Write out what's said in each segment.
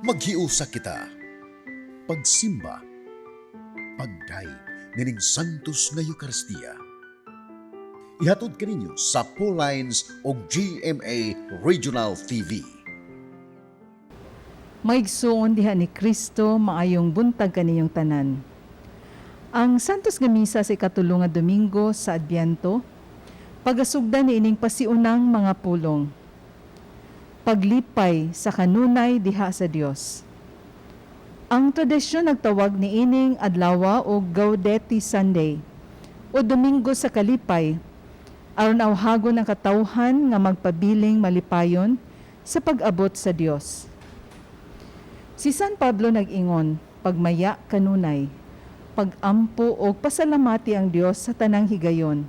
Maghiusa kita, pagsimba, pagday, nining Santos nga Eucharistia. Ihatod kaninyo sa Paul Lines o GMA Regional TV. Maigsuon diha ni Kristo, maayong buntag kaniyong tanan. Ang Santos nga Misa sa ikatulong nga Domingo sa Adbiento, pagasugdan ni ining pasiunang mga pulong. Paglipay sa kanunay diha sa Dios. Ang tradisyon nagtawag ni ining adlaw o Gaudete Sunday o Domingo sa Kalipay, aron awhagon ang katawhan nga magpabiling malipayon sa pag-abot sa Dios. Si San Pablo nag-ingon, pagmaya kanunay, pagampo o pasalamati ang Dios sa tanang higayon.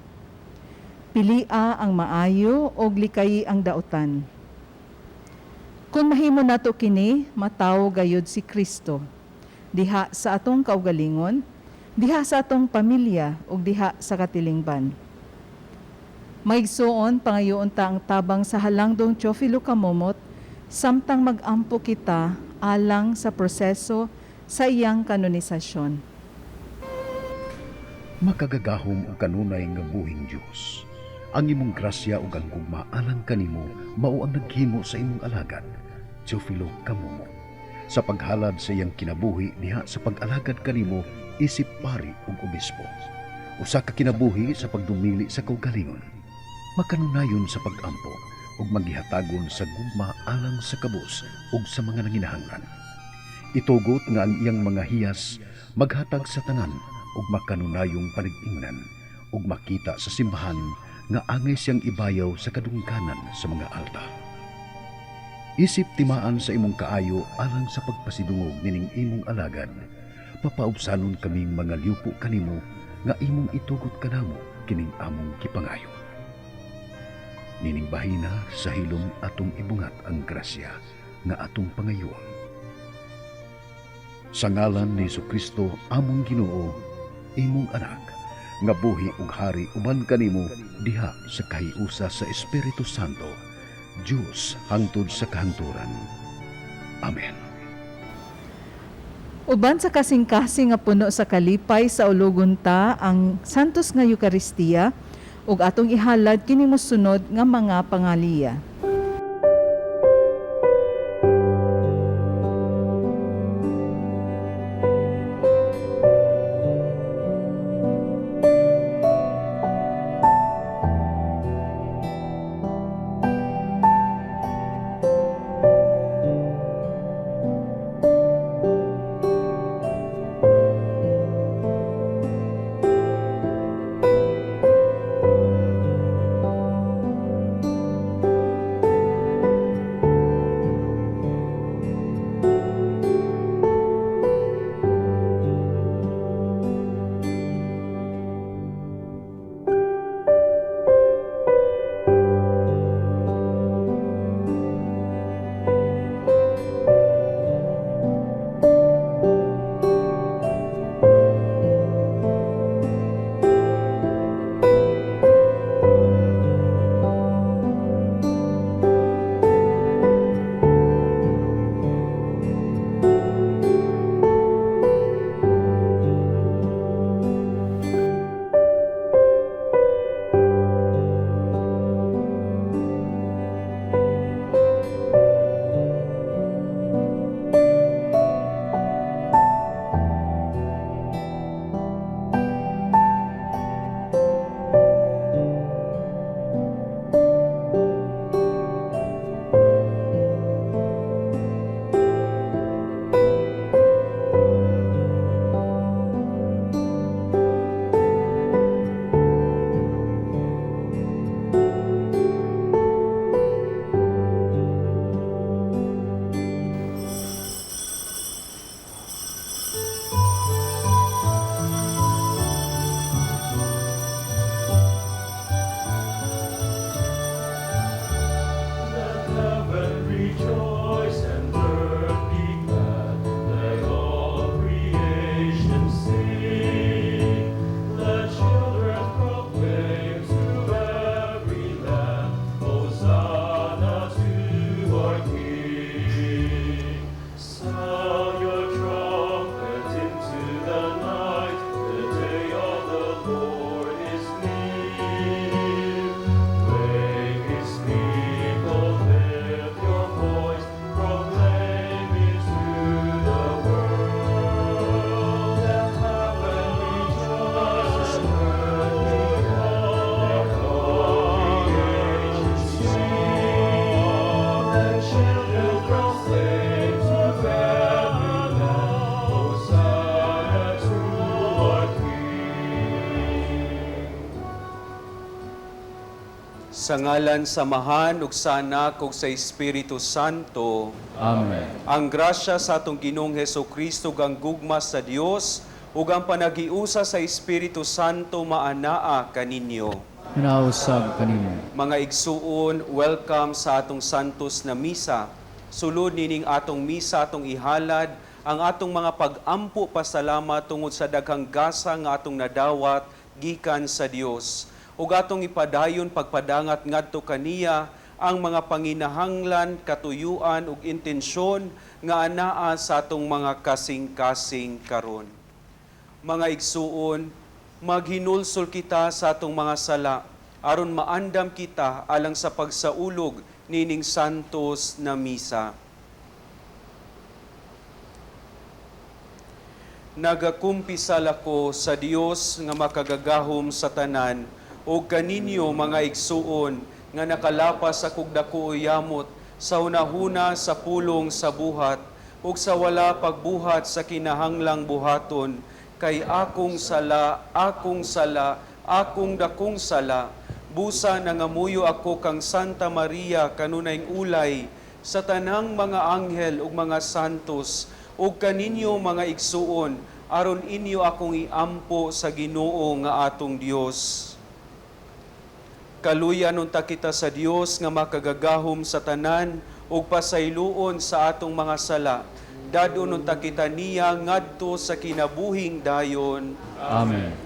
Pilia ang maayo o likayi ang dautan. Kung mahimo nato kini, matawo gayud si Kristo, diha sa atong kaugalingon, diha sa atong pamilya ug diha sa katilingban. Maigsuon pangayoon ta ang tabang sa halangdong Teofilo Kamomot, samtang magampo kita alang sa proseso sa iyang kanonisasyon. Makagagahom o kanunay nga buhing Diyos. Ang imong grasya o ang gugma alang kanimo mao ang naghimo sa imong alagad, Teofilo Kamomot. Sa paghalad sa iyang kinabuhi diha sa pag-alagad kanimo isip pari ug obispo. Usa ka kinabuhi sa pagdumili sa kaugalingon. Makanunayon sa pag-ampo ug maghihatagon sa gugma alang sa kabus ug sa mga nanginahanglan. Itugot nga ang iyang mga hiyas maghatag sa tanan ug makanunayong panig-ingnan ug makita sa simbahan nga angay siyang ibayaw sa kadungkanan sa mga altar. Isip timaan sa imong kaayo alang sa pagpasidungog nining imong alagad, papaubsanon kaming mga liupo kanimo nga imong itugot kanamo kining among kipangayo. Nining bahina sa hilom atong ibungat ang grasya nga atong pangayoon. Sa ngalan ni Jesucristo among Ginoo, imong anak, nga buhi ug hari uban kanimo diha sa kahiusa sa Espiritu Santo, Diyos hangtod sa kahangturan. Amen. Uban sa kasing-kasing nga puno sa kalipay sa ulogon ta ang Santos nga Eucharistia ug atong ihalad kini mosunod nga mga pangaliya. Sa ngalan samahan ug sa Anak ug sa Espiritu Santo. Amen. Ang grasya sa atong Ginoong Hesukristo ug ang gugma sa Dios ug ang panagiusa sa Espiritu Santo maanaa kaninyo. Hinausab kanimo. Mga igsuon, welcome sa atong santos na misa. Sulod nining atong misa atong ihalad ang atong mga pag-ampo pasalamat tungod sa daghang gasa nga atong nadawat gikan sa Dios. Ug atong ipadayon pagpadangat ngadto kaniya ang mga panginahanglan, katuyuan ug intensyon nga anaa sa atong mga kasing-kasing karon. Mga igsuon, maghinulsol kita sa atong mga sala aron maandam kita alang sa pagsaulog nining santos na misa. Nagakumpisal ako sa Dios nga makagagahom sa tanan o kaninyo mga igsuon nga nakalapas sa kugdako yamot sa hunahuna sa pulong sa buhat ug sa wala pagbuhat sa kinahanglang buhaton kay akong sala, akong dakong sala, busa nangamuyo ako kang Santa Maria kanunayng ulay sa tanang mga anghel ug mga santos ug kaninyo mga igsuon aron inyo akong iampo sa Ginoo nga atong Dios. Kaluyan unta kita sa Dios nga makagagahom sa tanan ug pasayloon sa atong mga sala. Dadon unta kita niya ngadto sa kinabuhing dayon. Amen.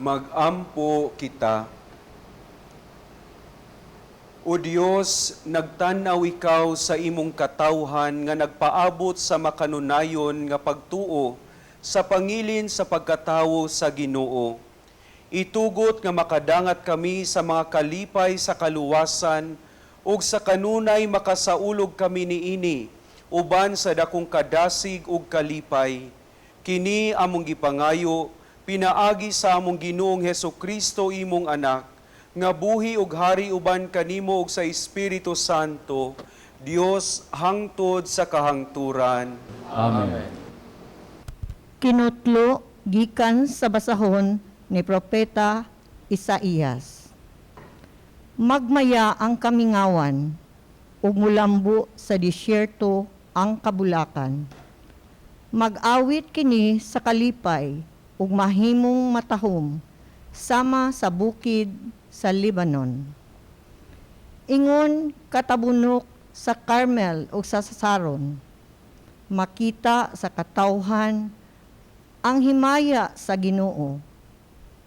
Magampo kita. O Dios, nagtanaw ikaw sa imong katawhan nga nagpaabot sa makanunayon nga pagtuo sa pangilin sa pagkatawo sa Ginoo. Itugot nga makadangat kami sa mga kalipay sa kaluwasan ug sa kanunay makasaulog kami niini uban sa dakong kadasig ug kalipay. Kini among gipangayo pinaagi sa among Ginoong Hesukristo imong anak, nga buhi ug hari uban kanimo ug sa Espiritu Santo, Dios hangtod sa kahangturan. Amen. Kinutlo gikan sa basahon ni Propeta Isaías. Magmaya ang kamingawan, ug mulambo sa disyerto ang kabulakan. Mag-awit kini sa kalipay, ug mahimong matahom sama sa bukid sa Lebanon. Ingon katabunok sa Carmel o sa Saron, makita sa katawhan ang himaya sa Ginoo,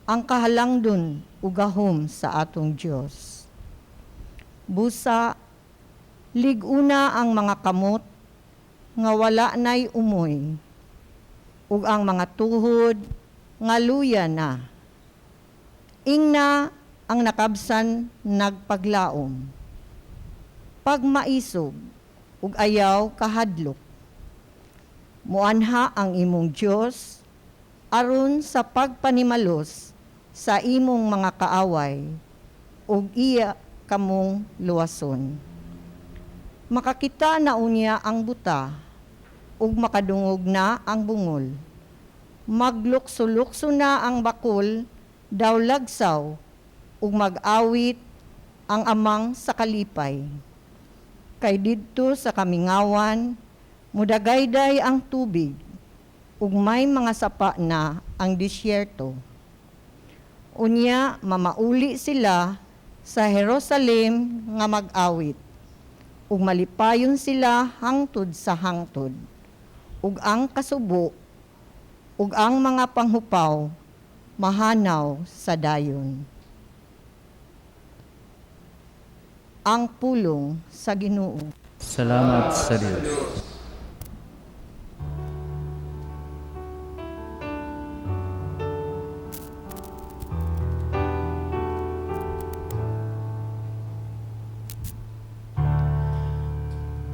ang kahalangdon ug gahom sa atong Dios. Busa liguna ang mga kamot nga wala nay umoy, ug ang mga tuhod nga luya na. Ingna ang nakabsan nagpaglaom. Pagmaisog ug ayaw kahadlok. Muanha ang imong Dios aron sa pagpanimalos sa imong mga kaaway ug iya kamong luwason. Makakita na unya ang buta, ug makadungog na ang bungol. Maglukso-lukso na ang bakol, daw lagsaw, ug mag-awit ang amang sa kalipay. Kay didto sa kamingawan, mudagayday ang tubig, ug may mga sapa na ang disyerto. Unya, mamauli sila sa Jerusalem nga mag-awit, ug malipayon sila hangtod sa hangtod, ug ang kasubo, ug ang mga panghupaw, mahanaw sa dayon. Ang pulong sa Ginoo. Salamat sa Diyos.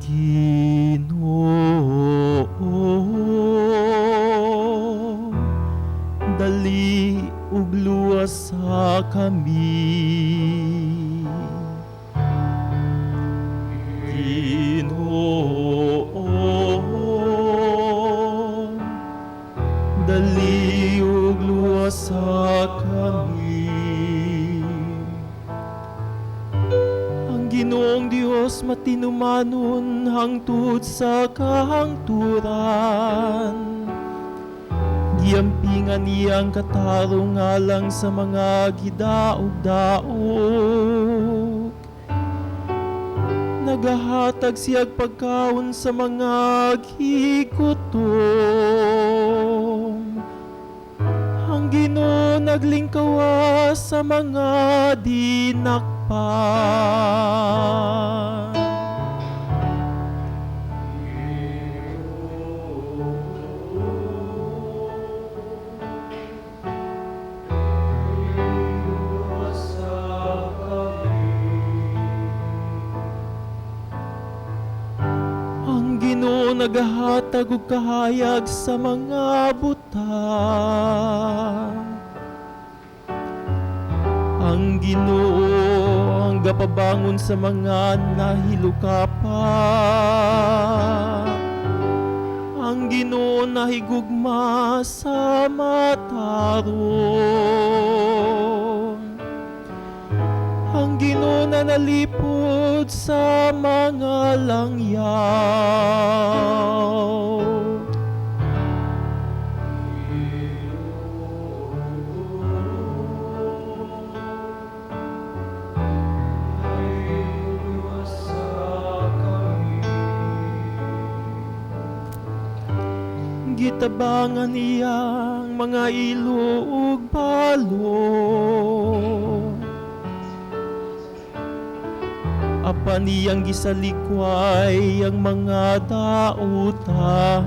Ginoo, dali ug luwas sa kami. Ginoo, dali ug luwas sa kami. Ang Ginoong Dios matinumanon hangtod sa kahangturan. Giampingan niyang katarong alang sa mga gidaog-daog. Nagahatag siyag pagkaon sa mga gigutom. Ang Ginoo naglingkawas sa mga dinakpan. Ang Ginoo nagahatag og kahayag sa mga butang. Ang Ginoo ang gapabangon sa mga nahilukapa. Ang Ginoo nahigugma sa mataron. Ang Ginoo na nalipod sa mga langyaw. Gitabangan niyang mga ilo ug balong. Apan niyang gisalikway ang mga dautan.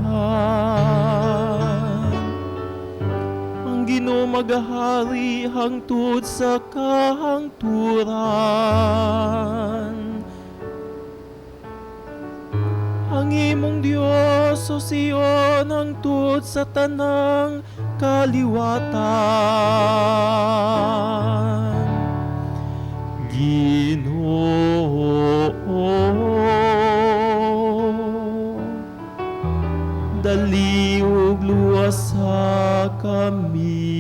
Ang Ginoo magahari hangtod sa kahangturan. Ang imong Dios o Sion hangtod sa tanang kaliwatan. Ginoo, dali ug luwas sa kami.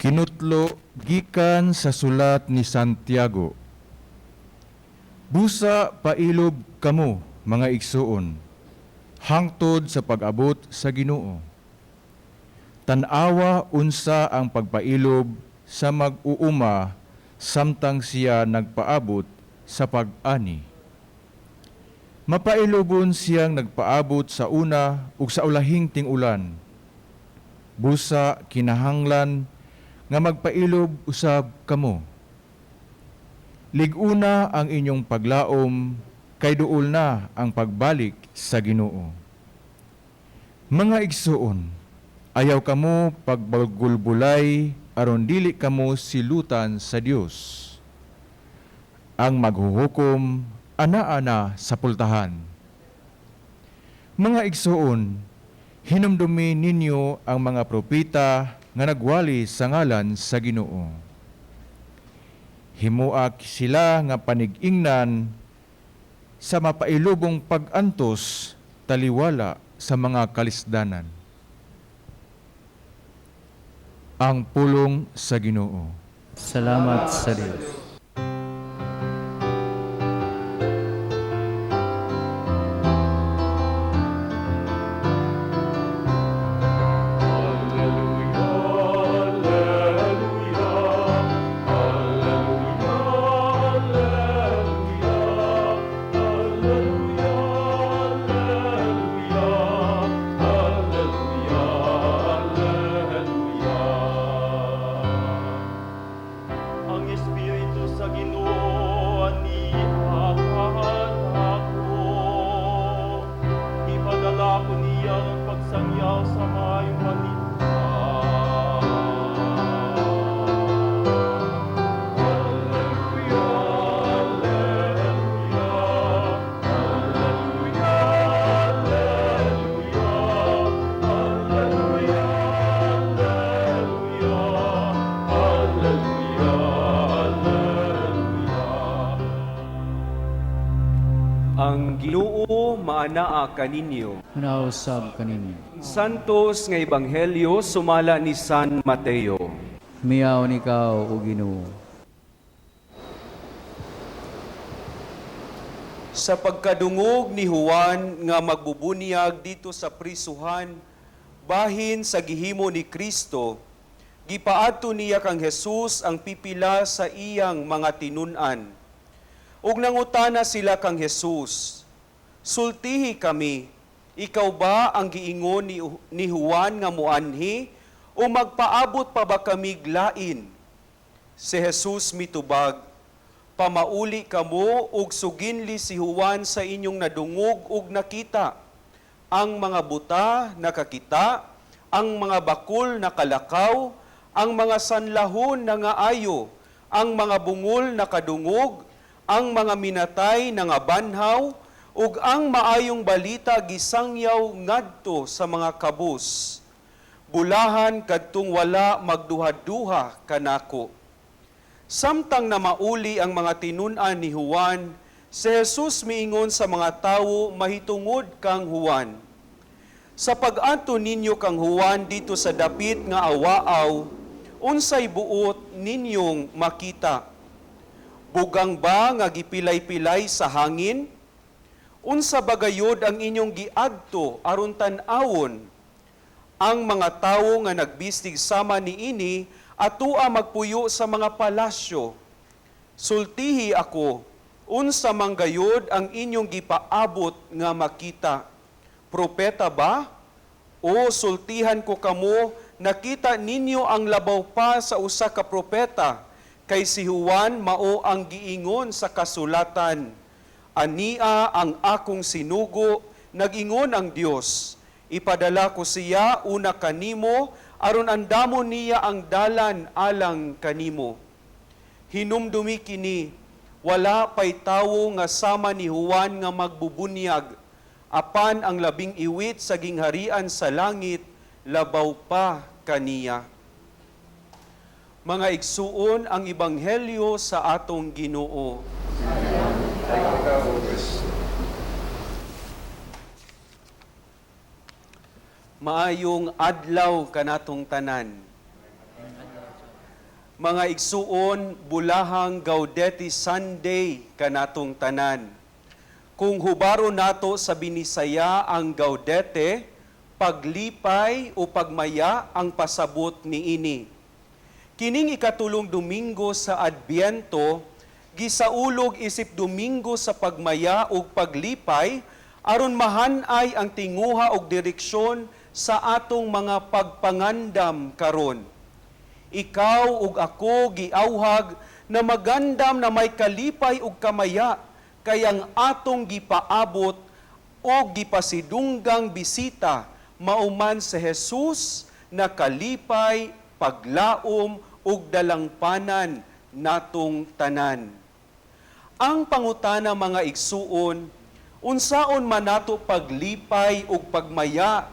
Kinutlo gikan sa sulat ni Santiago. Busa pailob kamo, mga igsuon, hangtod sa pag-abot sa Ginoo. Tan-awa unsa ang pagpailob sa mag-uuma samtang siya nagpaabot sa pag-ani. Mapailobon siyang nagpaabot sa una ug sa ulahing ting-ulan. Busa kinahanglan nga magpailob usab kamo. Liguna ang inyong paglaom, kay duol na ang pagbalik sa Ginoo. Mga igsuon, ayaw kamo pagbagulbulay aron dili kamo silutan sa Dios. Ang maghuhukom ana-ana sa pultahan. Mga igsuon, hinumdumi ninyo ang mga propeta nga nagwali sa ngalan sa Ginoo. Himuak sila nga panig-ingnan sa mapailubong pag-antos taliwala sa mga kalisdanan. Ang pulong sa Ginoo. Salamat sa Diyos. Ang Espiritu sa Ginoo ni ako. Ipadala ko niya ang pagsangyaw sa mayong balita. Alleluia, alleluia, alleluia, alleluia, alleluia, alleluia, alleluia. Ang Ginoo maanaa kaninyo. Nausab kaninyo. Santos nga Ebanghelyo sumala ni San Mateo. Miyaon ikaw, O Ginoo. Sa pagkadungog ni Juan nga magbubunyag dito sa prisuhan, bahin sa gihimo ni Kristo, gipaadto niya kang Jesus ang pipila sa iyang mga tinun-an. Ug nangutana sila kang Jesus, sultihi kami, ikaw ba ang giingon ni Juan nga muanhi, o magpaabot pa ba kami lain? Si Jesus mitubag, pamauli kamo ug suginli si Juan sa inyong nadungog ug nakita. Ang mga buta nakakita, ang mga bakul nakalakaw, ang mga sanlahon nangaayo, ang mga bungol nakadungog, ang mga minatay nangabanhaw, ug ang maayong balita gisangyaw ngadto sa mga kabus. Bulahan kadtong wala magduha-duha kanako. Samtang na mauli ang mga tinun-an ni Juan, si Jesus miingon sa mga tawo mahitungod kang Juan. Sa pag-adto ninyo kang Juan dito sa dapit nga awaaw, unsay buot ninyong makita? Bugang ba nga gipilay-pilay sa hangin? Unsa bagayod ang inyong giadto aron tan-awon? Ang mga tawo nga nagbistig sama niini atua magpuyo sa mga palasyo. Sultihi ako, unsa man gayod ang inyong gipaabot nga makita? Propeta ba? O sultihan ko kamo, nakita ninyo ang labaw pa sa usa ka propeta, kay si Juan mao ang giingon sa kasulatan. Ania ang akong sinugo, nag-ingon ang Dios. Ipadala ko siya una kanimo, aron andamon niya ang dalan alang kanimo. Hinumdumi kini, wala pay tawo nga sama ni Juan nga magbubunyag, apan ang labing iwit sa gingharian sa langit, labaw pa kaniya. Mga igsuon ang Ebanghelyo sa atong Ginoo. Maayong adlaw kanatong tanan. Mga igsuon, bulahang Gaudete Sunday kanatong tanan. Kung hubaro nato sa Binisaya ang Gaudete, paglipay o pagmaya ang pasabot niini. Kining ikatulong Domingo sa Adbiento, gisaulog isip Domingo sa pagmaya ug paglipay, aron mahanay ang tinguha ug direksyon sa atong mga pagpangandam karon. Ikaw ug ako giawhag na magandam na may kalipay ug kamaya, kay ang atong gipaabot o gipasidunggang bisita mauman sa Jesus na kalipay, paglaom ug dalangpanan natong tanan. Ang pangutana mga igsuon, unsaon man nato paglipay ug pagmaya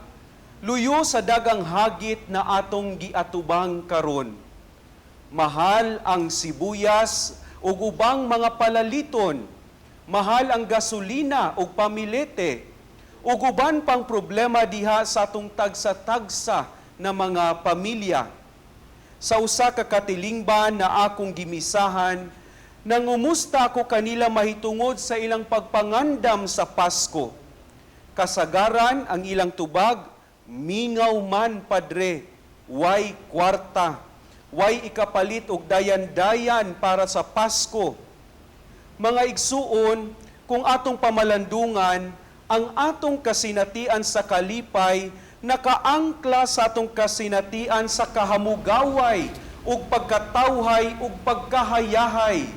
Luyo sa dagang hagit na atong giatubang karon. Mahal ang sibuyas ug ubang mga palaliton. Mahal ang gasolina ug pamilete. Ug uban pang problema diha sa atong tagsa-tagsa na mga pamilya. Sa usa ka katilingban na akong gimisahan, nangumusta ako kanila mahitungod sa ilang pagpangandam sa Pasko. Kasagaran ang ilang tubag, mingaw man padre, way kwarta, way ikapalit og dayan-dayan para sa Pasko. Mga igsuon, kung atong pamalandungan, ang atong kasinatian sa kalipay, nakaangkla sa atong kasinatian sa kahamugaway, ug pagkatawhay, ug pagkahayahay.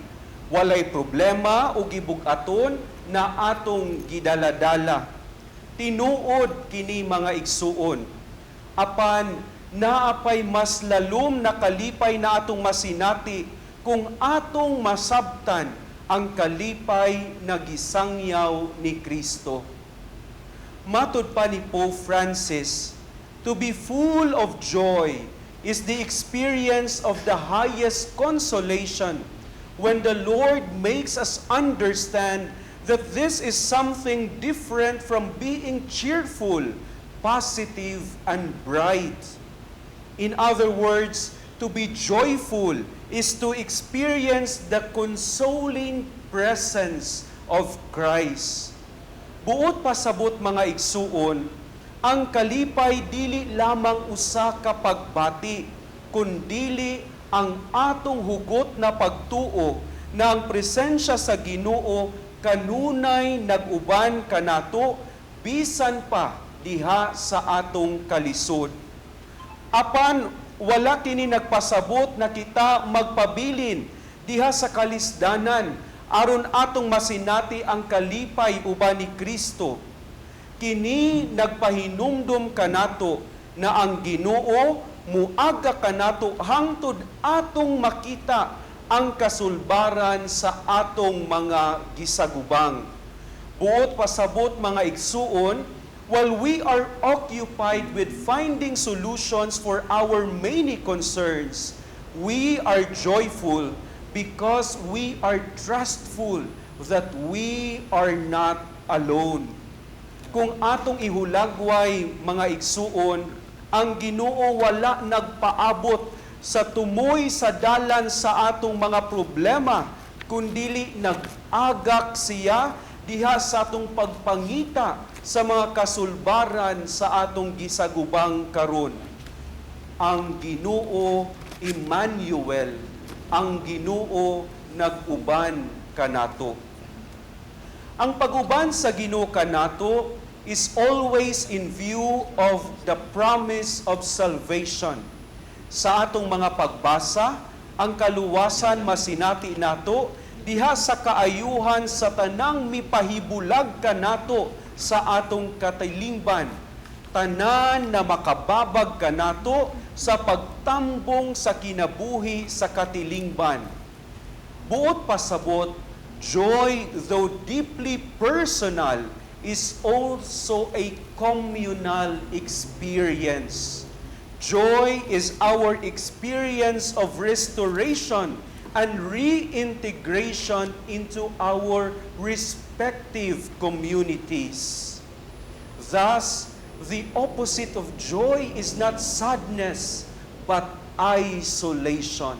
Walay problema ug gibugaton na atong gidaladala. Tinuod kini mga igsuon. Apan, naapay mas lalom na kalipay na atong masinati kung atong masabtan ang kalipay na gisangyaw ni Kristo. Matud pa ni Pope Francis, to be full of joy is the experience of the highest consolation when the Lord makes us understand that this is something different from being cheerful, positive, and bright. In other words, to be joyful is to experience the consoling presence of Christ. Buot pasabot mga igsuon, ang kalipay dili lamang usa ka pagbati, kundili ang atong hugot na pagtuo na ang presensya sa Ginoo kanunay nag-uban kanato bisan pa diha sa atong kalisod. Apan wala kini nagpasabot na kita magpabilin diha sa kalisdanan aron atong masinati ang kalipay uban ni Kristo. Kini nagpahinumdum kanato na ang Ginoo muaga kanato hangtod atong makita ang kasulbaran sa atong mga gisagubang. Buot pasabot mga igsuon, while we are occupied with finding solutions for our many concerns, we are joyful because we are trustful that we are not alone. Kung atong ihulagway mga igsuon, ang Ginoo wala nagpaabot sa tumoy sa dalan sa atong mga problema, kundili nag-agak siya diha sa atong pagpangita sa mga kasulbaran sa atong gisagubang karon. Ang Ginoo Emmanuel, ang Ginoo nag-uban kanato. Ang pag-uban sa Ginoo kanato is always in view of the promise of salvation. Sa atong mga pagbasa, ang kaluwasan masinati nato diha sa kaayuhan sa tanang mipahibulag kanato sa atong katilingban, tanan na makababag kanato sa pagtambong sa kinabuhi sa katilingban. Buot pasabot, joy, though deeply personal, is also a communal experience. Joy is our experience of restoration and reintegration into our respective communities. Thus, the opposite of joy is not sadness, but isolation.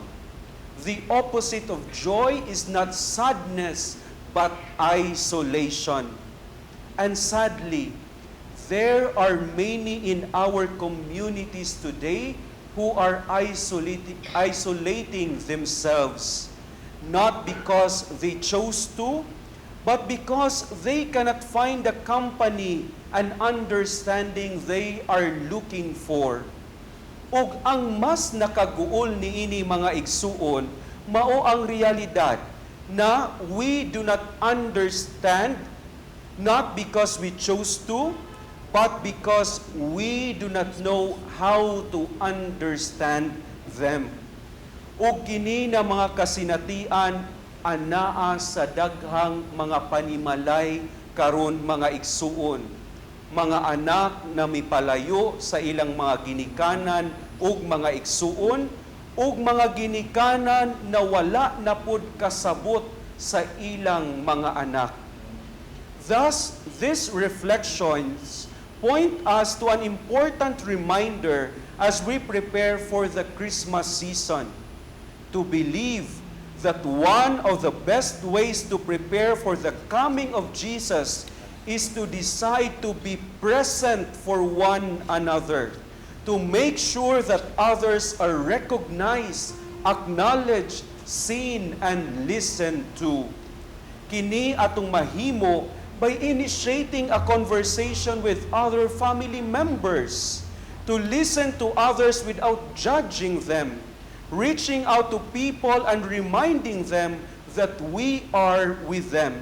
The opposite of joy is not sadness, but isolation. And sadly, there are many in our communities today who are isolating themselves, not because they chose to, but because they cannot find the company and understanding they are looking for. Ug ang mas nakaguol niini mga igsuon, mao ang realidad na we do not understand, not because we chose to, but because we do not know how to understand them. Ug kini na mga kasinatian anaa sa daghang mga panimalay karon mga igsuon. mga anak na mipalayo sa ilang mga ginikanan ug mga igsuon, ug mga ginikanan na wala na pud kasabot sa ilang mga anak. Thus, these reflections point us to an important reminder as we prepare for the Christmas season, to believe that one of the best ways to prepare for the coming of Jesus is to decide to be present for one another, to make sure that others are recognized, acknowledged, seen, and listened to. Kini atong mahimo by initiating a conversation with other family members, to listen to others without judging them, reaching out to people and reminding them that we are with them.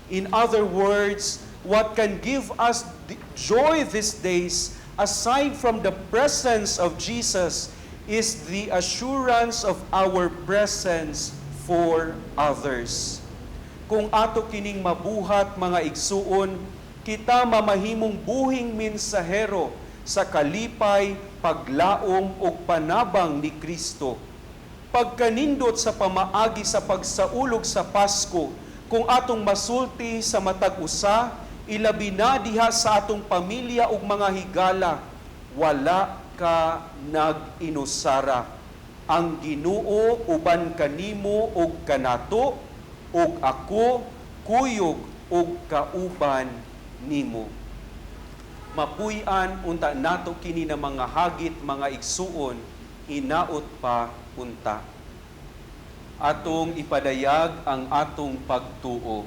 In other words, what can give us joy these days, aside from the presence of Jesus, is the assurance of our presence for others. Kung ato kining mabuhat mga igsuon, kita mamahimong buhing mensahero sa kalipay, paglaom ug panabang ni Kristo. Pagkanindot sa pamaagi sa pagsaulog sa Pasko, kung atong masulti sa matag usa, ilabi na diha sa atong pamilya ug mga higala, wala ka nag-inusara. Ang Ginoo uban kanimo ug kanato, ug ako kuyog ug kauban nimo. Mapuy-an unta nato kini na mga hagit mga igsuon, inaot pa unta. Atong ipadayag ang atong pagtuo.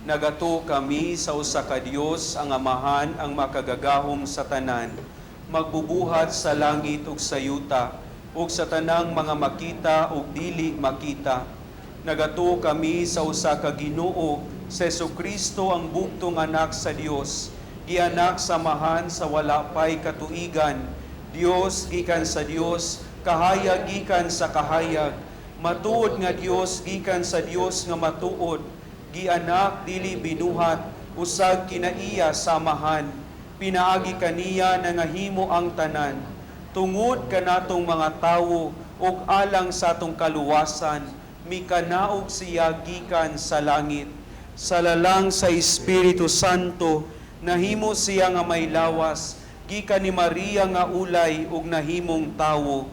Nagato kami sa usa ka Dios, ang Amahan, ang makagagahom sa tanan, magbubuhat sa langit ug sa yuta, ug sa tanang mga makita ug dili makita. Nagato kami sa usa ka Ginoo, sa Jesucristo ang bugtong anak sa Dios, gianak sa Amahan sa wala pay katuigan, Dios gikan sa Dios, kahayag gikan sa kahayag, matuod nga Dios gikan sa Dios nga matuod, gianak dili binuhat, usag kinaiya sa Amahan, pinaagi kaniya na nga himo ang tanan, tungod kanatong mga tawo ug alang sa atong kaluwasan, mikanaog siya gikan sa langit. Sa lalang sa Espiritu Santo, nahimo siya nga may lawas, gikan ni Maria nga ulay ug nahimong tawo.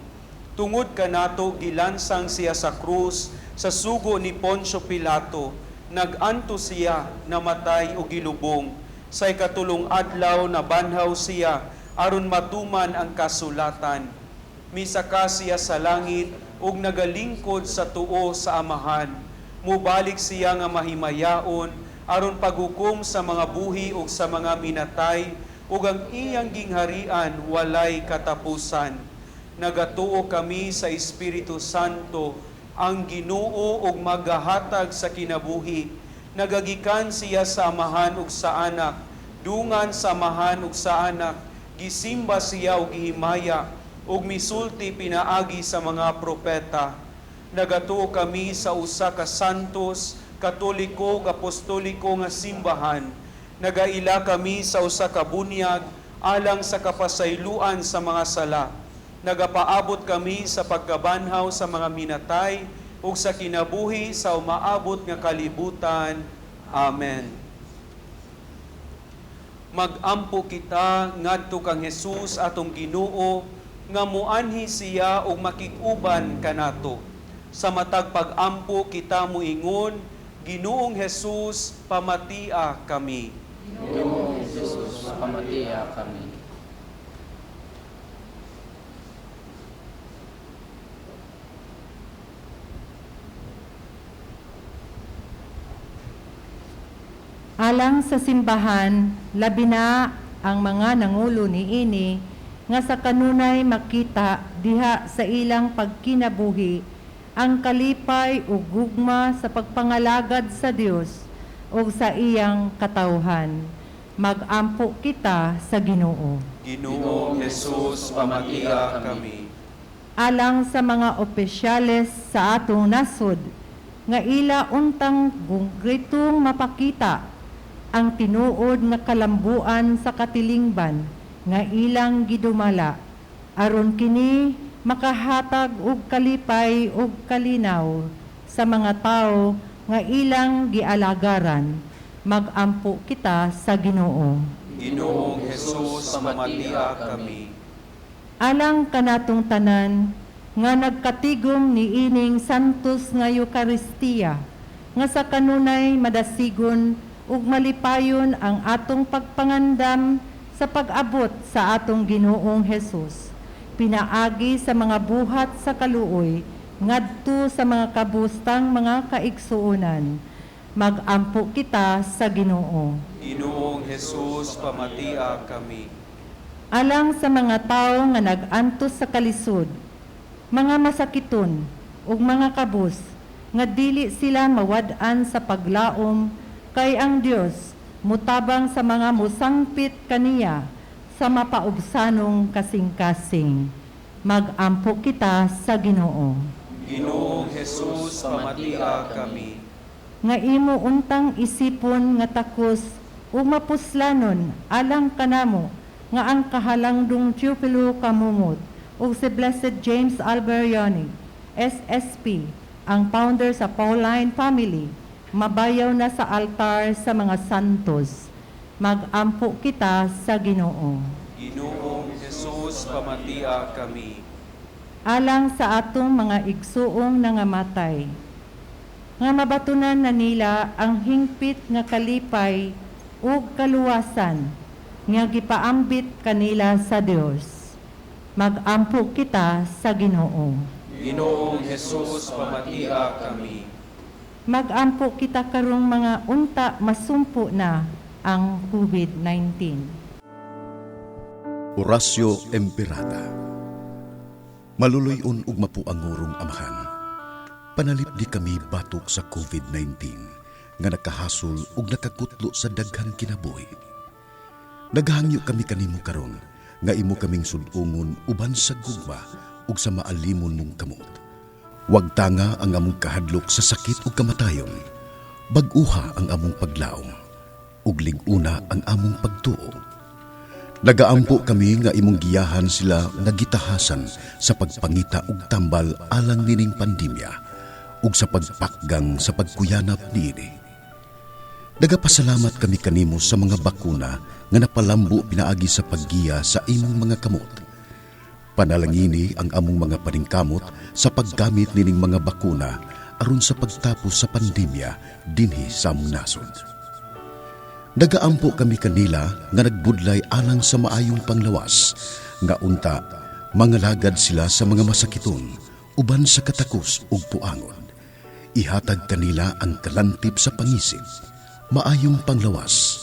Tungod kanato gilansang siya sa krus sa sugo ni Poncio Pilato, naganto siya, namatay o gilubong. Sa ikatulong adlaw na banhaw siya, aron matuman ang kasulatan. Misaka siya sa langit, ug nagalingkod sa tuo sa Amahan. Mubalik siya nga mahimayaon, aron paghukom sa mga buhi ug sa mga minatay, ug ang iyang gingharian walay katapusan. Nagatuo kami sa Espiritu Santo, ang Ginoo ug magahatag sa kinabuhi. Nagagikan siya sa Amahan ug sa Anak, dungan sa Amahan ug sa Anak, gisimba siya ug gihimaya, ug misulti pinaagi sa mga propeta. Nagatuo kami sa usa ka santos, katoliko ug apostoliko nga simbahan. Nagaila kami sa usa ka bunyag alang sa kapasayloan sa mga sala. Nagapaabot kami sa pagkabanhaw sa mga minatay ug sa kinabuhi sa umaabot nga kalibutan. Amen. Magampo kita ngadto kang Hesus atong Ginoo, nga muanhi siya ug makig-uban kanato. Sa matag pag-ampo kita muingon, Ginoong Hesus, pamatia kami. Ginoong Jesus, pamatia kami. Alang sa simbahan, labi na ang mga nangulo ni ini, nga sa kanunay makita diha sa ilang pagkinabuhi, ang kalipay ug gugma sa pagpangalagad sa Dios ug sa iyang katawhan. Magampo kita sa Ginoo. Ginoong Hesus, pamatia kami. Alang sa mga opisyales sa atong nasod, nga ila untang gungritong mapakita ang tinuod nga kalambuan sa katilingban nga ilang gidumala aron kini makahatag og kalipay ug kalinaw sa mga tawo nga ilang gialagaran. Magampo kita sa Ginoo. Ginoong Jesus, pamatiha kami. Alang kanatong tanan nga nagkatigom ni ining santos nga Eucharistia nga sa kanunay madasigon ug malipayon ang atong pagpangandam sa pag-abot sa atong Ginoong Hesus. Pinaagi sa mga buhat sa kaluoy ngadto sa mga kabustang mga kaigsuonan. Magampo kita sa Ginoo. Ginoong Jesus, pamatiha kami. Alang sa mga tawo nga nag-antos sa kalisod, mga masakiton ug mga kabus nga dili sila mawad-an sa paglaom kay ang Dios mutabang sa mga musangpit kaniya sa mapaubsanong kasing-kasing. Magampo kita sa Ginoo. Ginoong Jesus, pamatiha kami. Nga imo untang isipon nga takos ug mapuslanon alang kanamo nga ang kahalangdong Teofilo Kamumot ug si Blessed James Alberioni, SSP, ang founder sa Pauline Family, mabayaw na sa altar sa mga santos. Magampo kita sa Ginoo. Ginoong Jesus, pamatiha kami. Alang sa atong mga igsuong nangamatay, nga mabatunan na nila ang hingpit nga kalipay ug kaluwasan nga gipaambit kanila sa Dios. Magampo kita sa Ginoo. Ginoong Jesus, pamatiha kami. Magampo kita karong mga unta masumpo na ang COVID-19. Orasyo Emperata. Maluluyon ug mapuangurong amahan. Panalip di kami batok sa COVID-19 nga nakahasol ug nakakutlo sa daghang kinabuhi. Naghangyo kami kanimo karon nga imo kaming sudungon uban sa gugma ug sa maalimon mong kamot. Wag tanga ang among kahadlok sa sakit ug kamatayon. Bag-uha ang among paglaom ug lig-una ang among pagtuo. Nagaampo kami nga imong giyahan sila nga gitahasan sa pagpangita ug tambal alang nining pandemya ug sa pagpakgang sa pagkuyanap niini. Nagapasalamat kami kanimo sa mga bakuna nga napalambo pinaagi sa paggiya sa imong mga kamot. Panalangini ang among mga paningkamot sa paggamit nining mga bakuna aron sa pagtapos sa pandemya dinhi sa among nasod. Nagaampo kami kanila nga nagbudlay alang sa maayong panglawas nga unta mangalagad sila sa mga masakiton uban sa katakos ug puangon. Ihatag kanila ang kalantip sa pangisip, maayong panglawas,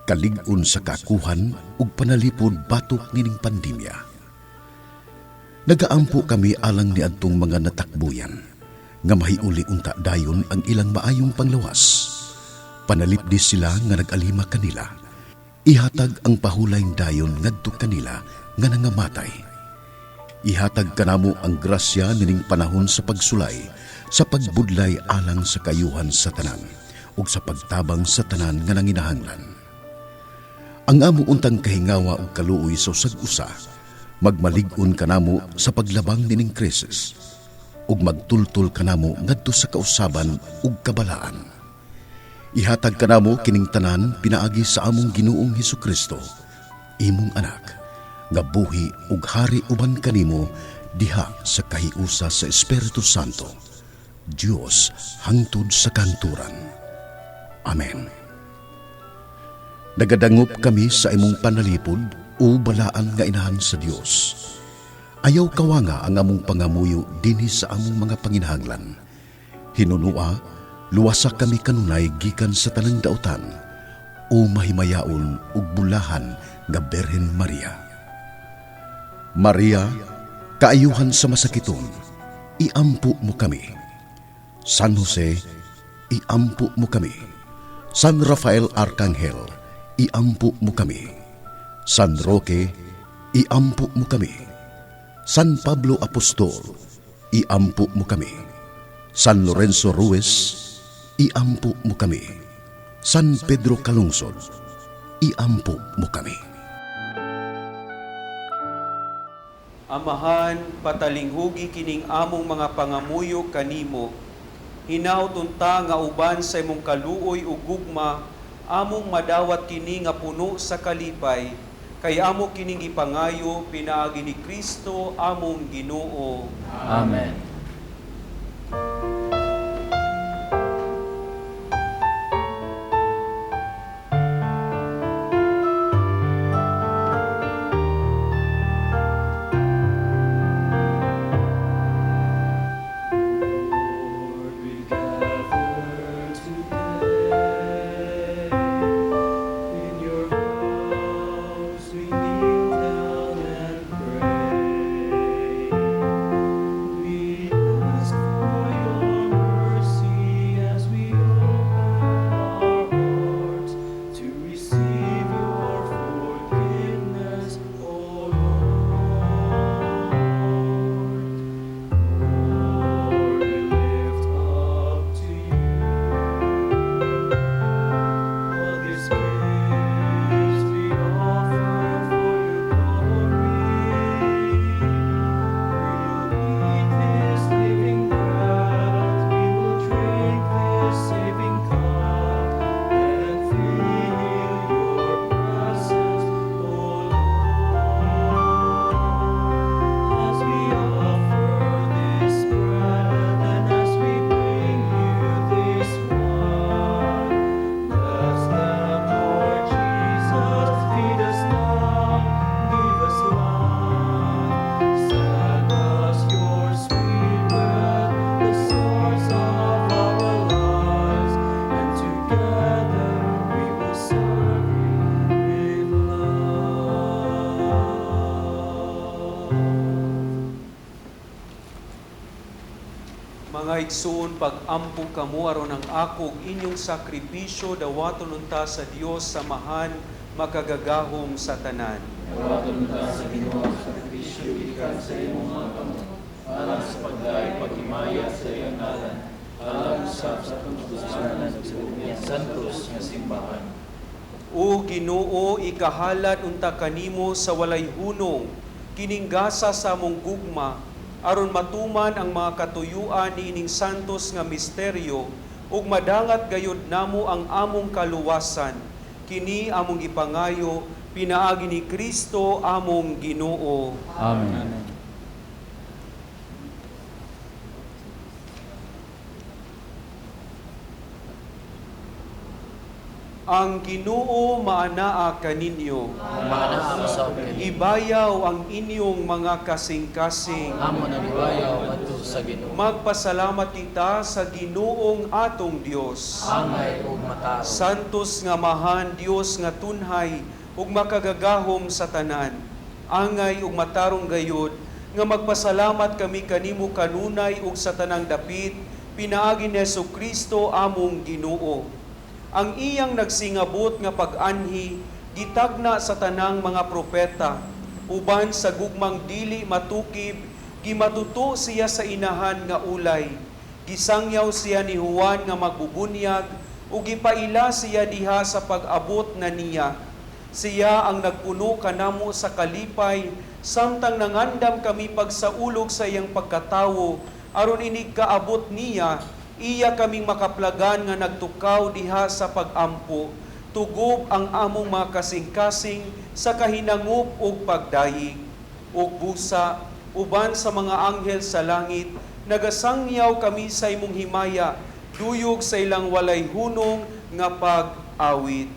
kalig-on sa kakuhan ug panalipod batok nining pandemya. Nagaampo kami alang ni adtong mga natakbuyan nga mahiuli unta dayon ang ilang maayong panglawas. Panalipdi sila nga nag-alima kanila. Ihatag ang pahulayng dayon ngadto kanila nga nangamatay. Ihatag kanamo ang grasya nining panahon sa pagsulay, sa pagbudlay alang sa kayuhan sa tanan ug sa pagtabang sa tanan nga nanginahanglan. Ang amo untang kahingawa ug kaluoy sa usag-usa, magmalig-on kanamo sa paglabang nining krisis ug magtultol kanamo ngadto sa kausaban ug kabalaan. Ihatag kanamo kining tanan pinaagi sa among Ginoong Hesukristo, imong anak, nga buhi ug hari uban kanimo diha sa kahiusa sa Espiritu Santo, Dios hangtod sa kanturan. Amen. Nagadangop kami sa imong panalipod o balaan nga inahan sa Dios. Ayaw kawanga ang among pangamuyo dinhi sa among mga panginahanglan. Hinunua, luwasa kami kanunay gikan sa tanang dautan o mahimayaon ug bulahan nga Berhen Maria. Maria, kaayuhan sa masakiton, iampo mo kami. San Jose, iampo mo kami. San Rafael Arcangel, iampo mo kami. San Roque, iampo mo kami. San Pablo Apostol, iampo mo kami. San Lorenzo Ruiz, iampo mo kami. San Pedro Calungsod, iampo mo kami. Amahan, patalinghugi kining among mga pangamuyo kanimo. Hinaut unta nga uban sa imong kaluoy ug gugma, among madawat kini nga puno sa kalipay, kay amo kining ipangayo pinaagi ni Kristo among Ginoo. Amen. Mga igsoon, pag-ampo kamo aron ang akog inyong sakripisyo dawaton unta sa Dios samahan makagagahom sa tanan. Dawaton ta sa Ginoo sa sakripisyo gikan sa imong mga kamot, alang sa pagdayeg paghimaya sa iyang ngalan, alang usab sa pagtusanan sa santos nga simbahan. O Ginoo, ikahalat unta kanimo sa walay hunong, kininggasa sa among gugma, aron matuman ang mga katuyuan niining santos nga misteryo ug madangat gayud namo ang among kaluwasan. Kini among ipangayo pinaagi ni Kristo among Ginoo. Amen. Ang Ginoo maanaa kaninyo. Manaa sa kaninyo. Ibayaw ang inyong mga kasing-kasing. Amo na ibayaw adto sa Ginoo. Magpasalamat kita sa Ginoong atong Dios. Angay ug mataro. Santos nga mahan Dios nga tunhay ug makagagahom sa tanan. Angay ug matarong gayud nga magpasalamat kami kanimo kanunay ug sa tanang dapit pinaagi ni Jesucristo among Ginoo. Ang iyang nagsingabot nga pag-anhi gitagna sa tanang mga propeta, uban sa gugmang dili matukib, gimatuto siya sa inahan nga ulay. Gisangyaw siya ni Juan nga magbubunyag, ug gipaila siya diha sa pag-abot na niya. Siya ang nagpuno kanamo sa kalipay, samtang nangandam kami pagsaulog sa iyang pagkatawo, aron inig kaabot niya, iya kaming makaplagan nga nagtukaw diha sa pag-ampo, tugob ang among mga kasing-kasing sa kahinangup ug pagdayig. Ug busa, uban sa mga anghel sa langit, nagasangyaw kami sa imong himaya, duyog sa ilang walay hunong nga pag-awit.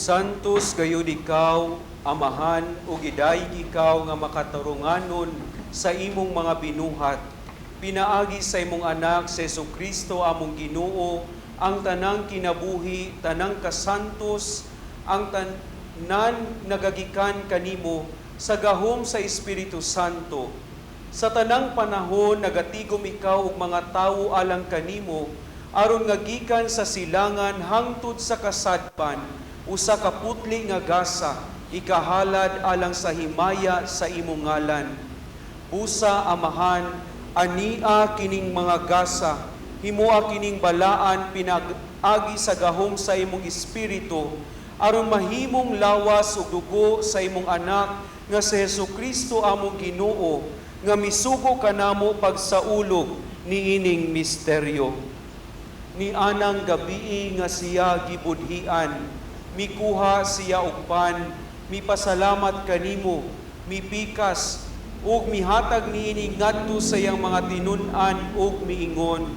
Santos gayud ikaw, Amahan, ug gidayeg ikaw nga makatarunganon sa imong mga binuhat. Pinaagi sa imong anak sa Jesucristo among Ginoo, ang tanang kinabuhi, tanang kasantos, ang tanan nagagikan kanimo sa gahom sa Espiritu Santo. Sa tanang panahon nagatigom ikaw ug mga tawo alang kanimo, aron nga gikan sa silangan hangtod sa kasadpan, usa ka putli nga gasa, ikahalad alang sa himaya sa imong ngalan. Busa Amahan, ania kining mga gasa, himoa kining balaan pinag-agi sa gahom sa imong espiritu, aron mahimong lawas ug dugo sa imong anak nga si Jesucristo among Ginoo, nga misugo kanamo pagsaulog niining misteryo. Ni anang gabii nga siya gibudhian, mikuha siya og pan, mipasalamat kanimo, mipikas, ug mihatag niini ngadto sa iyang mga tinun-an ug miingon,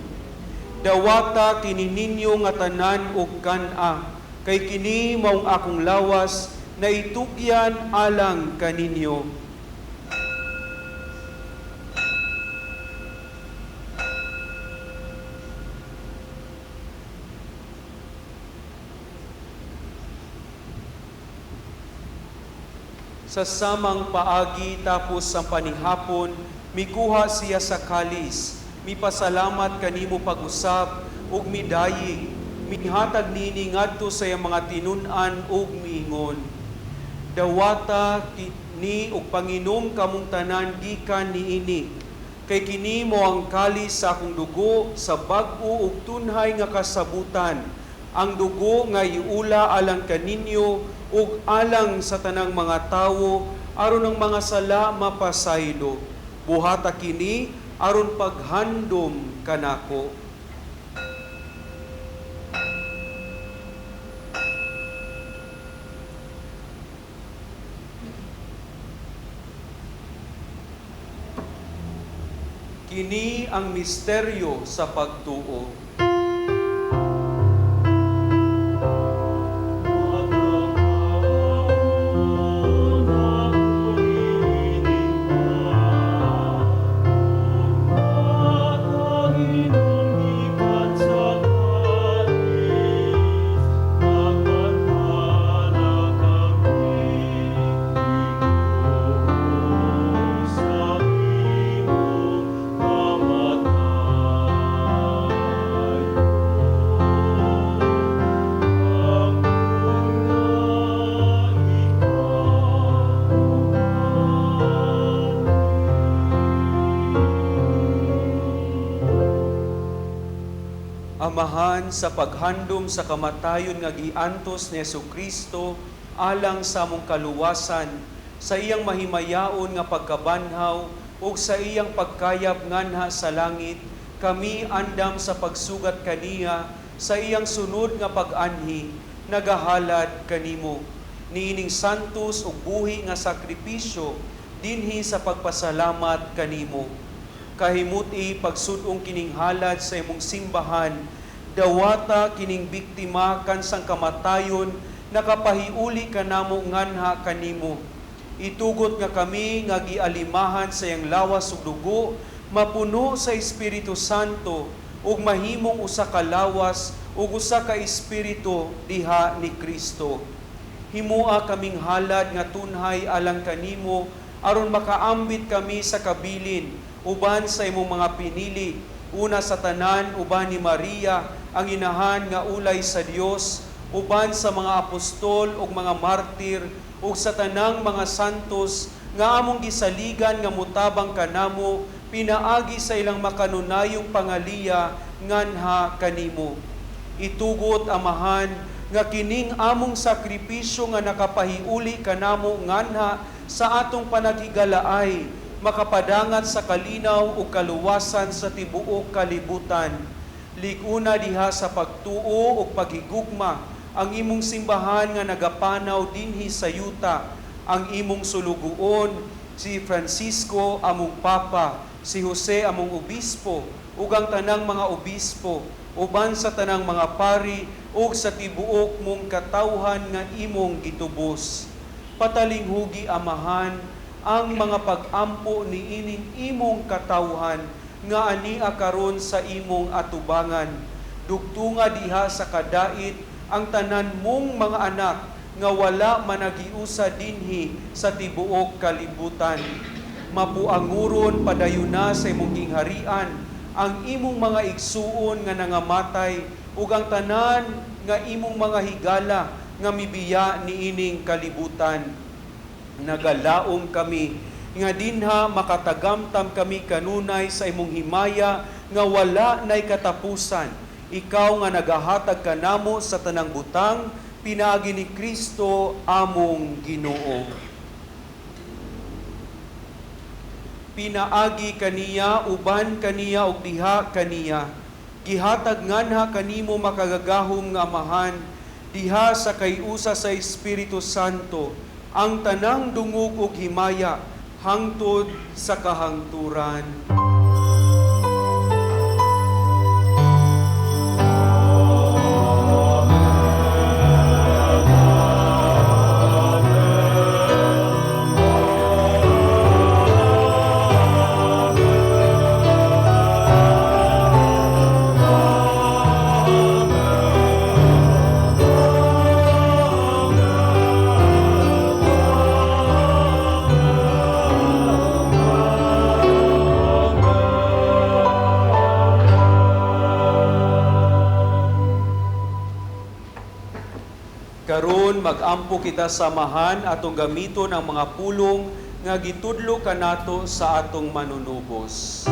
dawata kini ninyo nga tanan ug kan-a, kay kini maong akong lawas na itugyan alang kaninyo. Sa samang paagi tapos sa panihapon, mikuha siya sa kalis, mipasalamat kanimo pag-usab ug midayig, mihatag nini ngadto sa iyang mga tinun-an ug miingon, dawata kini ug panginom kamong tanan gikan niini, kay kini mo ang kalis sa akong dugo sa bag-o ug tunhay nga kasabutan, ang dugo nga iula alang kaninyo ug alang sa tanang mga tawo aron ang mga sala mapasaylo. Buhata kini aron paghandom kanako. Kini ang misteryo sa pagtuo. Amahan, sa paghandom sa kamatayon nga giantos ni Jesucristo alang sa among kaluwasan, sa iyang mahimayaon nga pagkabanhaw ug sa iyang pagkayab nganha sa langit, kami andam sa pagsugat kaniya sa iyang sunod nga pag-anhi, nagahalad kanimo. Niining santos ug buhi nga sakripisyo dinhi sa pagpasalamat kanimo. Kahimuti pagsud-ong kining halad sa imong simbahan, dawata kining biktima kansang kamatayon, nakapahiuli kanamo nganha kanimo. Itugot nga kami nga gialimahan sa iyang lawas ug dugo, mapuno sa Espiritu Santo ug mahimong usa ka lawas ug usa ka espiritu diha ni Kristo. Himua kaming halad nga tunhay alang kanimo aron makaambit kami sa kabilin uban sa imong mga pinili, una sa tanan uban ni Maria ang inahan nga ulay sa Dios, uban sa mga apostol ug mga martir ug sa tanang mga santos nga among gisaligan nga mutabang kanamo pinaagi sa ilang makanunayong pangaliya nganha kanimo. Itugot Amahan nga kining among sakripisyo nga nakapahiuli kanamo nganha sa atong panaghigalaay makapadangat sa kalinaw ug kaluwasan sa tibuok kalibutan. Liguna diha sa pagtuo ug paghigugma ang imong simbahan nga nagapanaw dinhi sa yuta, ang imong sulugoon si Francisco among Papa, si Jose among Obispo, ug ang tanang mga obispo, uban sa tanang mga pari, ug sa tibuok mong katawhan nga imong gitubos. Patalinghugi Amahan, ang mga pag-ampo ni ining imong katawhan, nga ania karon sa imong atubangan. Dugtunga diha sa kadait ang tanan mong mga anak, nga wala managiusa dinhi sa tibuok kalibutan. Mapuanguron padayuna sa imong gingharian ang imong mga igsuon nga nangamatay ug ang tanan nga imong mga higala nga mibiya niining kalibutan. Nagalaom kami nga dinha makatagamtam kami kanunay sa imong himaya nga wala nay katapusan. Ikaw nga nagahatag kanamo sa tanang butang, pinaagi ni Kristo among Ginoo. Pinaagi kaniya, uban kaniya, ug diha kaniya. Gihatag nganha kanimo makagagahom nga Amahan, diha sa kayusa sa Espiritu Santo, ang tanang dungog ug himaya, hangtod sa kahangturan. Karon mag-ampo kita samahan atong gamiton ang mga pulong nga gitudlo kanato sa atong manunubos.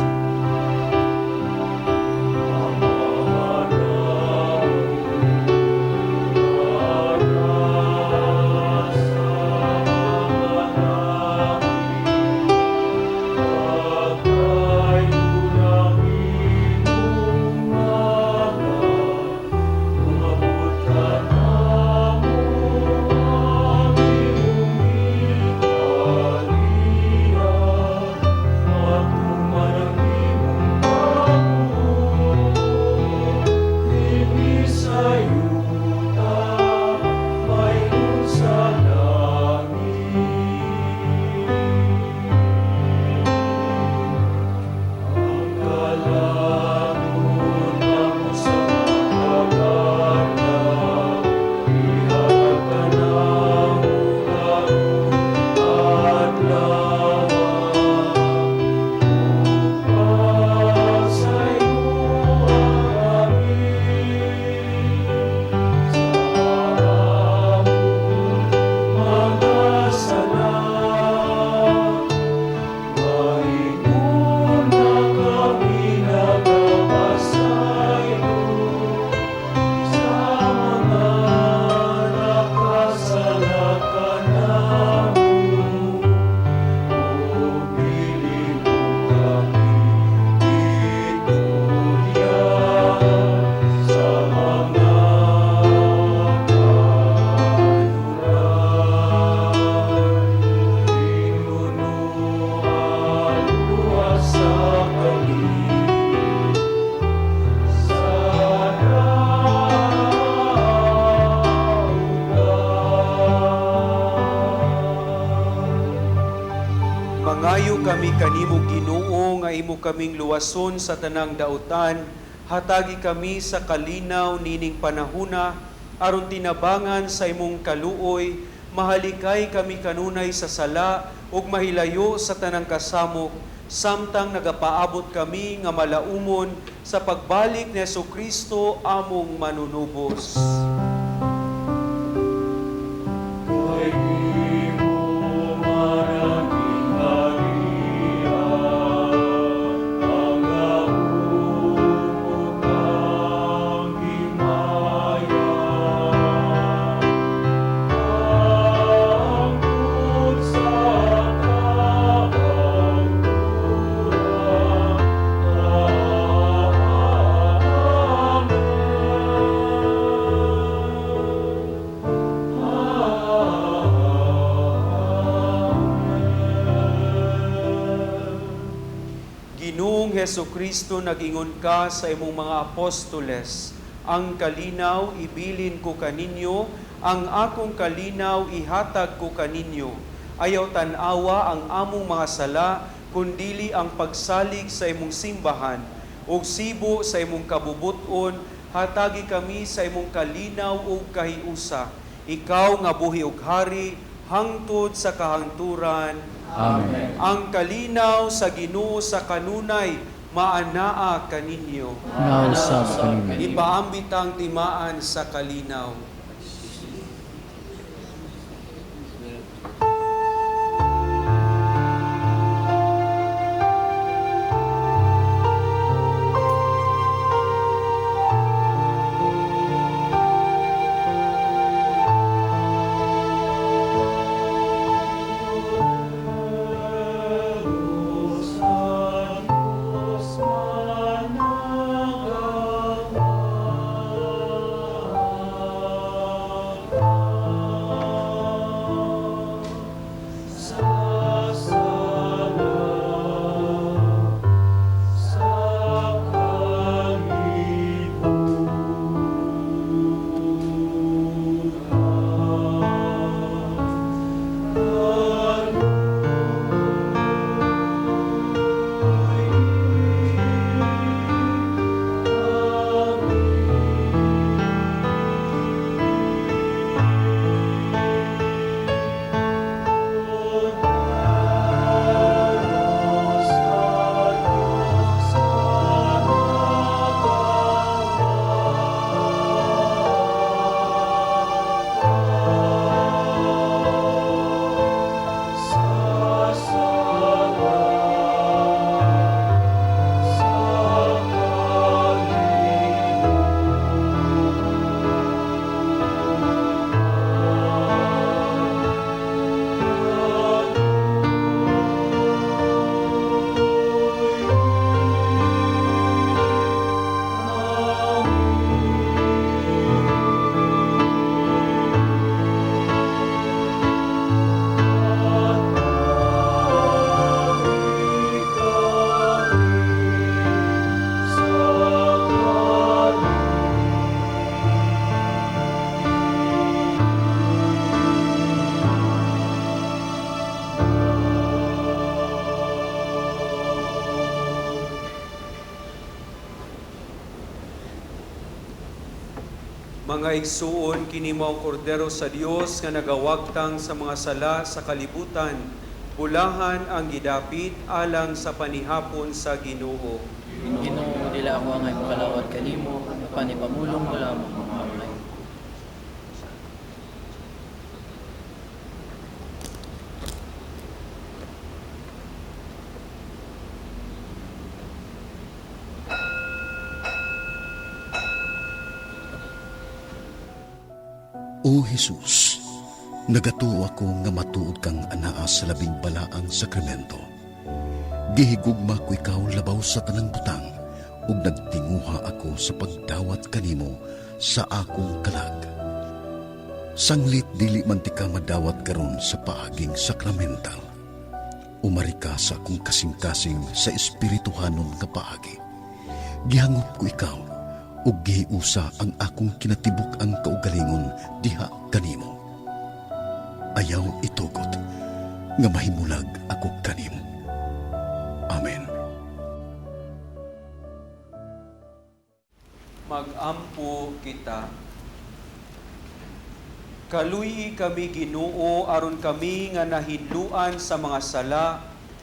Mangayo kami kanimo Ginoo nga imo kaming luwason sa tanang dautan, hatagi kami sa kalinaw nining panahuna, aron tinabangan sa imong kaluoy, mahalikay kami kanunay sa sala, ug mahilayo sa tanang kasamok, samtang nagapaabot kami nga malaumon sa pagbalik ni Jesucristo among manunubos. Kristo, nagingon ka sa imong mga apostoles, ang kalinaw ibilin ko kaninyo, ang akong kalinaw ihatag ko kaninyo. Ayaw tanawa ang among mga sala, kundili ang pagsalig sa imong simbahan, ug sibo sa imong kabubuton, hatagi kami sa imong kalinaw ug kahiusa. Ikaw nga buhi ug hari, hangtod sa kahangturan. Amen. Ang kalinaw sa Ginoo sa kanunay, maanaa kaninyo. Nausap kanimo. Ipaambit ang timaan sa kalinaw. Mga igsuon, kini mao kordero sa Dios nga nagawagtang sa mga sala sa kalibutan, bulahan ang gidapit alang sa panihapon sa Ginoo. Ginoo, dila ako ang ipalawat kanimo, panipamulong mo lamang. Amen. O Jesus, nagatuo ako nga matuod kang anaa sa labing balaang sakramento. Gihigugma ko ikaw labaw sa tanang butang, ug nagtinguha ako sa pagdawat kanimo sa akong kalag. Sanglit dili man ti ka madawat karon sa paaging sakramental. Umari ka sa akong kasing-kasing sa espirituhanon nga paagi. Gihangop ko ikaw, ug gihiusa ang akong kinatibuk ang kaugalingon diha kanimo. Ayaw itugot nga mahimulag ako kanimo. Amen. Magampo kita. Kaluyi kami Ginoo aron kami nga nahinluan sa mga sala,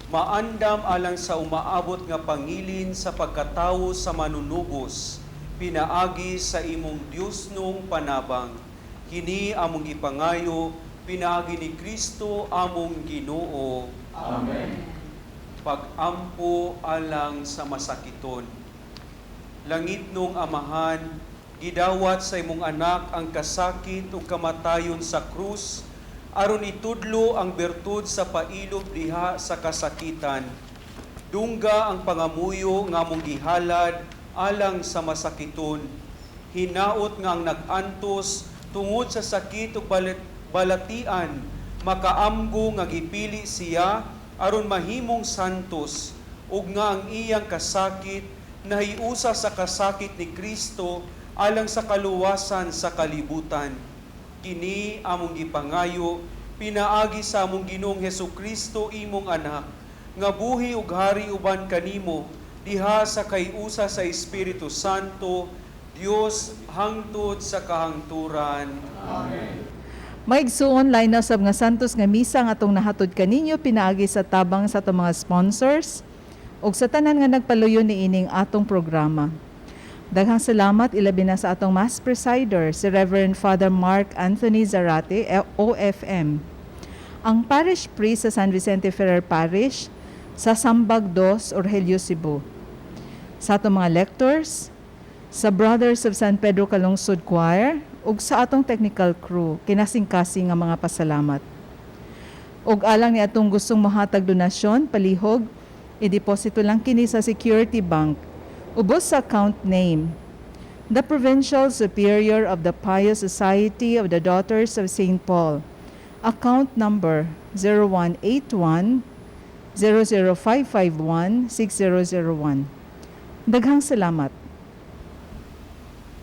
maandam alang sa umaabot nga pangilin sa pagkatawo sa manunubos, pinaagi sa imong Dios nung panabang. Kini among ipangayo, pinaagi ni Kristo among Ginoo. Amen. Pag-ampo alang sa masakiton. Langit nung Amahan, gidawat sa imong anak ang kasakit ug kamatayon sa krus, aron itudlo ang bertud sa pailob diha sa kasakitan. Dungga ang pangamuyo nga among gihalad alang sa masakiton. Hinaot nga ang nag-antos tungod sa sakit ug balatian, makaamgo nga gipili siya aron mahimong santos, ug nga ang iyang kasakit nahiusa sa kasakit ni Kristo alang sa kaluwasan sa kalibutan. Kini among gipangayo pinaagi sa among Ginoong Hesukristo imong anak, nga buhi ug hari uban kanimo diha sa kayusa sa Espiritu Santo, Dios hangtod sa kahangturan. Maigsuon lain na sab nga santos nga misa nga atong nahatod kaninyo pinaagi sa tabang sa atong mga sponsors ug sa tanan nga nagpaluyo ni ining atong programa. Daghang salamat ilabi na sa atong Mass Presider, si Reverend Father Mark Anthony Zarate, OFM. Ang Parish Priest sa San Vicente Ferrer Parish sa Sambag 2, Orhelio, Cebu. Sa atong mga lectors, sa Brothers of San Pedro Calungsod Choir, ug sa atong technical crew, kinasing-kasing nga mga pasalamat. Ug alang ni atong gustong mahatag donasyon, palihog, i-deposito lang kini sa Security Bank, ubos sa account name, the Provincial Superior of the Pious Society of the Daughters of St. Paul, account number 0181 00551 6001. Daghang salamat.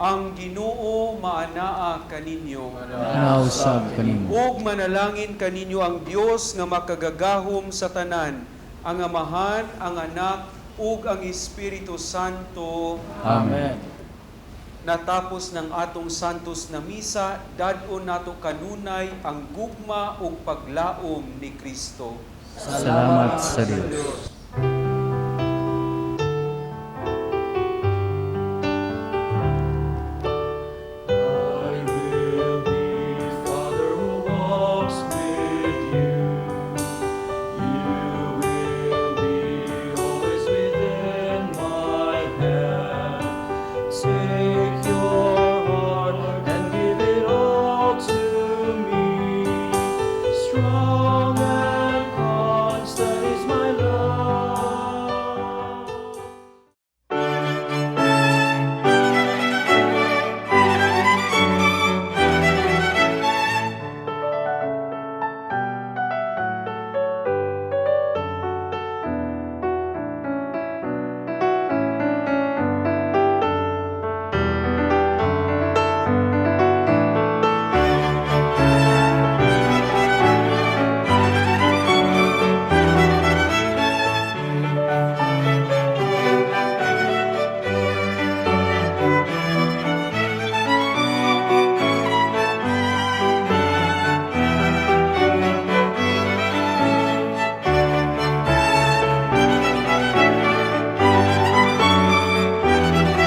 Ang Ginoo maanaa kaninyo. Nausab kanimo. Ug manalangin kaninyo ang Dios nga makagagahom sa tanan, ang Amahan, ang Anak, ug ang Espiritu Santo. Amen. Natapos ng atong santos na misa, dadon nato kanunay ang gugma ug paglaom ni Kristo. Salamat sa Dios.